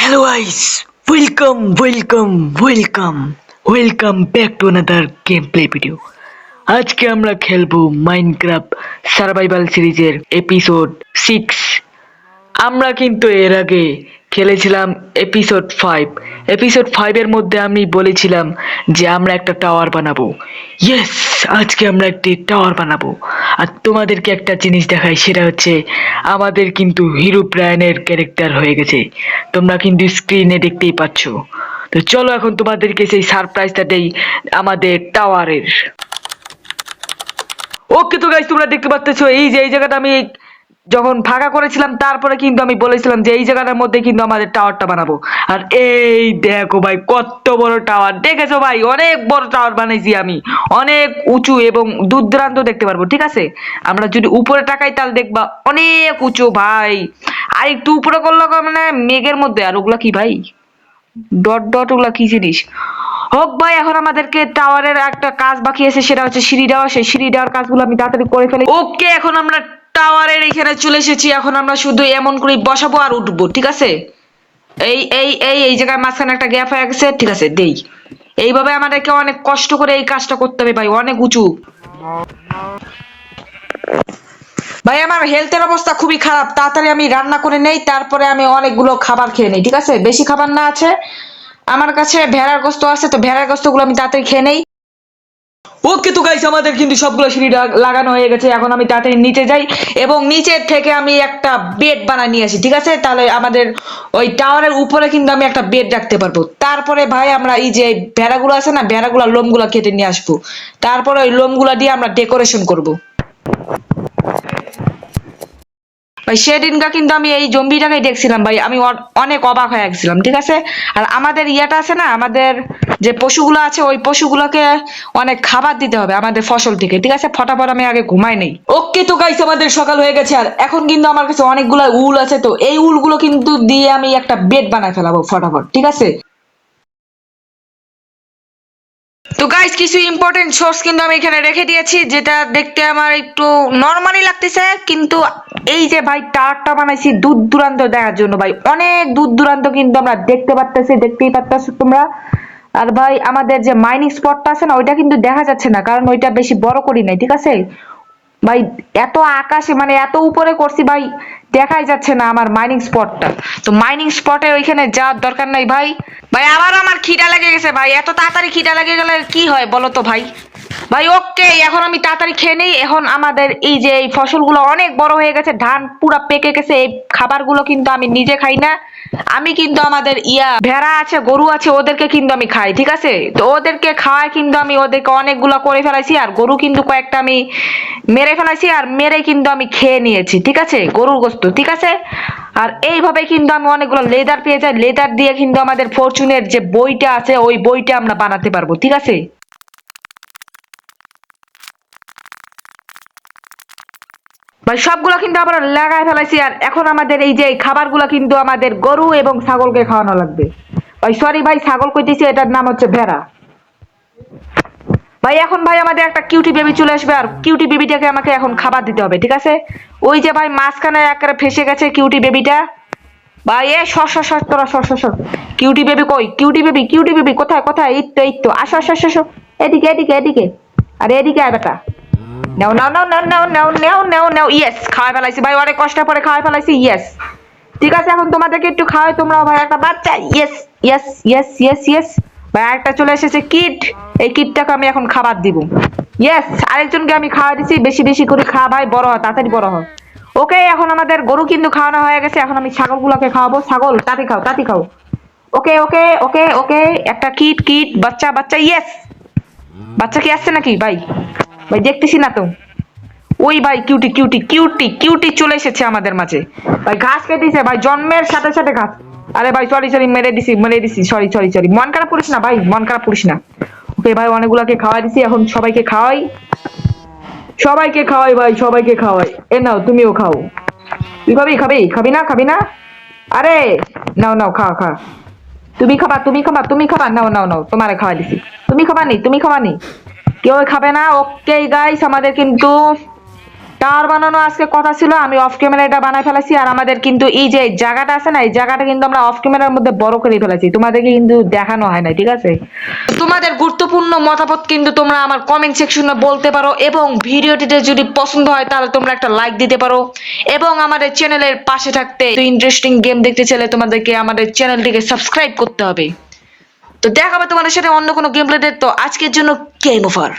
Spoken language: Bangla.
Hello guys, welcome back to another gameplay video. আজকে আমরা খেলবো মাইনক্রাফট সার্ভাইভাল সিরিজের এপিসোড 6। আমরা কিন্তু এর আগে খেলেছিলাম এপিসোড 5 এর মধ্যে আমি বলেছিলাম যে আমরা একটা টাওয়ার বানাবো। ইয়েস, আজকে আমরা একটি টাওয়ার বানাবো। আর তোমাদেরকে একটা জিনিস দেখাই, সেটা হচ্ছে আমাদের কিন্তু হিরো ব্রায়ানের ক্যারেক্টার হয়ে গেছে। তোমরা কিন্তু স্ক্রিনে দেখতেই পাচ্ছ। তো চলো এখন তোমাদেরকে সেই সারপ্রাইজটা দেই আমাদের টাওয়ারের। ওকে, তো গাইস তোমরা দেখতে পাচ্ছ এই যে এই জায়গাটা আমি যখন ফাঁকা করেছিলাম তারপরে কিন্তু আমি বলেছিলাম যে এই জায়গাটার মধ্যে কিন্তু আমাদের টাওয়ারটা বানাবো। আর এই দেখো ভাই কত বড় টাওয়ার, দেখেছো ভাই? অনেক বড় টাওয়ার বানাইছি আমি, অনেক উঁচু এবং দূর দূরান্ত দেখতে পারবো। ঠিক আছে, আমরা যদি উপরে তাকাই তাহলে দেখবা অনেক উঁচু ভাই। আর একটু উপরে করলে মানে মেঘের মধ্যে। আর ওগুলা কি ভাই? ডট ডট ওগুলা কি জিনিস? হোক ভাই, এখন আমাদেরকে টাওয়ারের একটা কাজ বাকি আছে, সেটা হচ্ছে সিঁড়ি দেওয়া। সেই সিঁড়ি দেওয়ার কাজগুলো আমি তাড়াতাড়ি করে ফেলি। ওকে, এখন আমরা টাওয়ারের এখানে চলে এসেছি। এখন আমরা শুধু এমন করে বসাবো আর উঠবো। ঠিক আছে, এই এই এই এই জায়গায় মাঝখানে একটা গ্যাপ হয়ে গেছে। ঠিক আছে, দেই। এইভাবে আমাদেরকে অনেক কষ্ট করে এই কাজটা করতে হবে ভাই, অনেক উঁচু। ভাই আমার হেলথের অবস্থা খুবই খারাপ, তাড়াতাড়ি আমি রান্না করে নেই, তারপরে আমি অনেকগুলো খাবার খেয়ে নেই। ঠিক আছে, বেশি খাবার না আছে আমার কাছে, ভেড়ার গোস্ত আছে, তো ভেড়ার গোস্তগুলো আমি তাড়াতাড়ি খেয়ে নেই। ওকে, তো গাইস আমাদের কিন্তু সবগুলো সিঁড়ি লাগানো হয়ে গেছে। এখন আমি তাড়াতাড়ি নিচে যাই এবং নিচের থেকে আমি একটা বেড বানিয়ে নিয়ে আসি। ঠিক আছে, তাহলে আমাদের ওই টাওয়ারের উপরে কিন্তু আমি একটা বেড রাখতে পারবো। তারপরে ভাই আমরা এই যে ভেড়াগুলো আছে না, ভেড়াগুলো লোমগুলো কেটে নিয়ে আসবো। তারপরে ওই লোমগুলো দিয়ে আমরা ডেকোরেশন করব। ভাই সেদিনকা কিন্তু আমি এই জম্বিটাকে দেখছিলাম ভাই, আমি অনেক অবাক হয়ে গেছিলাম। ঠিক আছে, আর আমাদের ইয়েটা আছে না, আমাদের যে পশুগুলো আছে ওই পশুগুলোকে অনেক খাবার দিতে হবে আমাদের ফসল থেকে। ঠিক আছে, ফটাফট আমি আগে ঘুমাই নেই। ওকে, তো গাইস আমাদের সকাল হয়ে গেছে আর এখন কিন্তু আমার কাছে অনেকগুলো উল আছে, তো এই উলগুলো কিন্তু দিয়ে আমি একটা বেড বানায় ফেলাবো ফটাফট। ঠিক আছে, তো গাইস কিছু ইম্পর্টেন্ট সোর্স কিন্তু আমি এখানে রেখে দিয়েছি, যেটা দেখতে আমার একটু নরমালি লাগতেছে, কিন্তু এই যে ভাই টাওয়ারটা বানাইছি দূর দূরান্ত দেখার জন্য ভাই, অনেক দূর দূরান্ত কিন্তু আমরা দেখতেই পারতেছো তোমরা। আর ভাই আমাদের যে মাইনিং স্পটটা আছে না, ওইটা কিন্তু দেখা যাচ্ছে না, কারণ ওইটা বেশি বড় করি নাই। ঠিক আছে ভাই, এত আকাশে মানে এত উপরে করছি ভাই, দেখাই যাচ্ছে না আমার মাইনিং স্পটটা। তো মাইনিং স্পটে ওইখানে যাওয়ার দরকার নাই ভাই। ভাই আবার আমার খিদা লেগে গেছে ভাই, এত তাড়াতাড়ি খিদা লেগে গেলে কি হয় বলো তো ভাই? ভাই ওকে, এখন আমি তাড়াতাড়ি খেয়ে নেই। এখন আমাদের এই যে এই ফসলগুলো অনেক বড় হয়ে গেছে, ধান পুরা পেকে গেছে। এই খাবারগুলো কিন্তু আমি নিজে খাই না, আমি কিন্তু আমাদের ভেড়া আছে, গরু আছে, ওদেরকে কিন্তু আমি খাই। ঠিক আছে, তো ওদেরকে খাওয়াই কিন্তু আমি ওদেরকে অনেকগুলো করে ফেলাইছি, আর গরু কিন্তু কয়েকটা আমি মেরে ফেলাইছি, আর মেরে কিন্তু আমি খেয়ে নিয়েছি। ঠিক আছে, গরুর গোস্ত। ঠিক আছে, আর এইভাবে কিন্তু আমি অনেকগুলো লেদার পেয়ে যাই। লেদার দিয়ে কিন্তু আমাদের ফরচুনের যে বইটা আছে ওই বইটা আমরা বানাতে পারবো। ঠিক আছে ভাই, সবগুলো কিন্তু আমরা লাগাই ফেলাইছি। আর এখন আমাদের এই যে খাবারগুলো কিন্তু আমাদের গরু এবং ছাগলকে খাওয়ানো লাগবে। ভাই সরি ভাই, ছাগল কইতেছি, এটার নাম হচ্ছে ভেড়া। ভাই এখন ভাই আমাদের একটা কিউটি বেবি চলে আসবে, আর কিউটি বেবিটাকে আমাকে এখন খাবার দিতে হবে। ঠিক আছে, ওই যে ভাই মাঝখানে একেবারে ফেসে গেছে কিউটি বেবিটা। ভাই এ সর সর সর, তোরা সর সর সর। কিউটি বেবি কই? কিউটি বেবি কোথায় কোথায়? এই তো আসো আসো আসো আসো। এদিকে এদিকে এদিকে, আরে এদিকে আয় বেটা। নাও নাও নাও নাও নাও নাও নাও নাও নাও। ইয়েস, খাওয়াই ফেলাইছি ভাই, অনেক কষ্ট পরে খাওয়াই ফেলাইছি। ইয়েস, ঠিক আছে, এখন তোমাদেরকে একটু খাওয়াই, তোমরাও ভাই একটা বাচ্চা। Yes yes yes yes yes. ভাই একটা চলে এসেছে কিট, এই কিটটাকে আমি এখন খাবার দিব। ইয়েস, আরেকজনকে আমি খাওয়া দিছি। বেশি বেশি করে খা ভাই, বড় হয় তাড়াতাড়ি বড় হয়। ওকে, এখন আমাদের গরু কিন্তু খাওয়ানো হয়ে গেছে, এখন আমি ছাগলগুলোকে খাওয়াবো। ছাগল তাড়াতাড়ি খাও তাড়াতাড়ি খাও। ওকে ওকে ওকে ওকে, একটা কিট কিট বাচ্চা বাচ্চা। ইয়েস, বাচ্চা কি আসছে নাকি ভাই? ভাই দেখতেছি না তো। ওই ভাই কিউটি কিউটি কিউটি কিউটি চলে এসেছে আমাদের মাঝে। ভাই ঘাস কেটেছে ভাই, জন্মের সাথে সাথে ঘাস। আরে ভাই সরি সরি, মেরে দিছি, সরি সরি সরি। মন খারাপ করিস না ভাই, মন খারাপ করিস না। ওকে ভাই, অনেকগুলাকে খাওয়াই দিছি, এখন সবাইকে খাওয়াই, সবাইকে খাওয়াই ভাই, সবাইকে খাওয়াই। এ নাও তুমিও খাও। তুই খাবি না খাবি না? আরে নাও নাও, খা খা। তুমি খাবা, নাও নাও নাও, তোমারে খাওয়াই দিছি। তুমি খাবা নি? কেউ খাবে না। ওকে গাইস, আমাদের কিন্তু টাওয়ার বানানো আজকে কথা ছিল, আমি অফ ক্যামেরা এটা বানাই ফেলেছি। আর আমাদের কিন্তু এই যে জায়গাটা আছে না, এই জায়গাটা কিন্তু আমরা অফ ক্যামেরার মধ্যে বড় করে ফেলেছি, তোমাদেরকে কিন্তু দেখানো হয় না, ঠিক আছে? তোমাদের গুরুত্বপূর্ণ মতামত কিন্তু তোমরা আমার কমেন্ট সেকশনে বলতে পারো, এবং ভিডিওটিতে যদি পছন্দ হয় তাহলে তোমরা একটা লাইক দিতে পারো, এবং আমাদের চ্যানেলের পাশে থাকতে ইন্টারেস্টিং গেম দেখতে চাইলে তোমাদেরকে আমাদের চ্যানেলটিকে সাবস্ক্রাইব করতে হবে। তো দেখা হবে তোমাদের সাথে অন্য কোনো গেম প্লেতে। তো আজকের জন্য গেম ওভার।